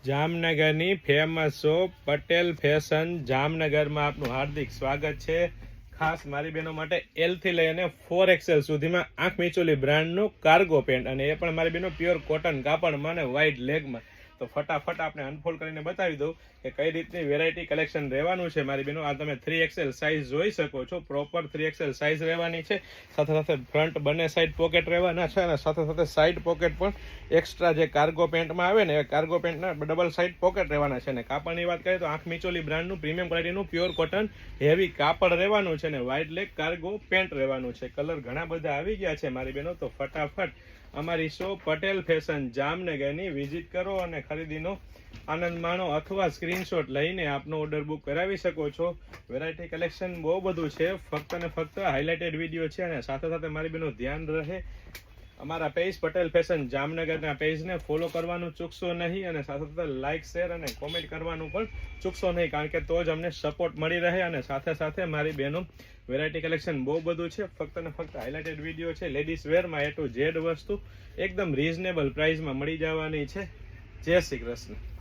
જામનગરની famous shop Patel fashion જામનગરમાં આપનું હાર્દિક સ્વાગત છે। ખાસ મારી બહેનો માટે એલ થી લઈને 4XL સુધીમાં આંખ મીચોલી બ્રાન્ડનું કાર્ગો પેન્ટ, અને એ પણ મારી બહેનો પ્યોર કોટન કાપડમાં અને વ્હાઇટ લેગમાં। તો ફટાફટ આપણે અનફોલ્ડ કરીને બતાવી દઉં કે કઈ રીતની વેરાયટી કલેક્શન રહેવાનું છે મારી બહેનો। આ તમે 3XL સાઇઝ જોઈ શકો છો, પ્રોપર 3XL સાઇઝ રહેવાની છે। સાથે સાથે ફ્રન્ટ બંને સાઈડ પોકેટ રહેવાના છે, અને સાથે સાથે સાઈડ પોકેટ પણ એક્સ્ટ્રા જે કાર્ગો પેન્ટમાં આવે ને એ કાર્ગો પેન્ટના ડબલ સાઈડ પોકેટ રહેવાના છે। અને કાપડની વાત કરીએ તો આંખ મીચોલી બ્રાન્ડનું પ્રીમિયમ ક્વોલિટીનું પ્યોર કોટન હેવી કાપડ રહેવાનું છે, અને વ્હાઇટ લેગ કાર્ગો પેન્ટ રહેવાનું છે। કલર ઘણા બધા આવી ગયા છે મારી બહેનો, તો ફટાફટ અમારી શોપ પટેલ ફેશન જામનગરની વિઝિટ કરો અને ખરીદીનો આનંદ માણો, અથવા સ્ક્રીનશોટ લઈને આપનો ઓર્ડર બુક કરાવી શકો છો। વેરાયટી કલેક્શન બહુ બધું છે, ફક્ત ને ફક્ત હાઇલાઇટેડ વિડીયો છે। અને સાથે સાથે મારી બહેનો ધ્યાન રહે, અમારા પેજ પટેલ ફેશન જામનગરના પેજને ફોલો કરવાનું ચૂકશો નહીં, અને સાથે સાથે લાઇક શેર અને કોમેન્ટ કરવાનું પણ ચૂકશો નહીં, કારણ કે તો જ અમને સપોર્ટ મળી રહે। અને સાથે સાથે મારી બહેનો વેરાયટી કલેક્શન બહુ બધું છે, ફક્ત ને ફક્ત હાઇલાઇટેડ વિડીયો છે। લેડીઝ વેરમાં A to Z વસ્તુ એકદમ રીઝનેબલ પ્રાઇસમાં મળી જવાની છે। જય શ્રી કૃષ્ણ।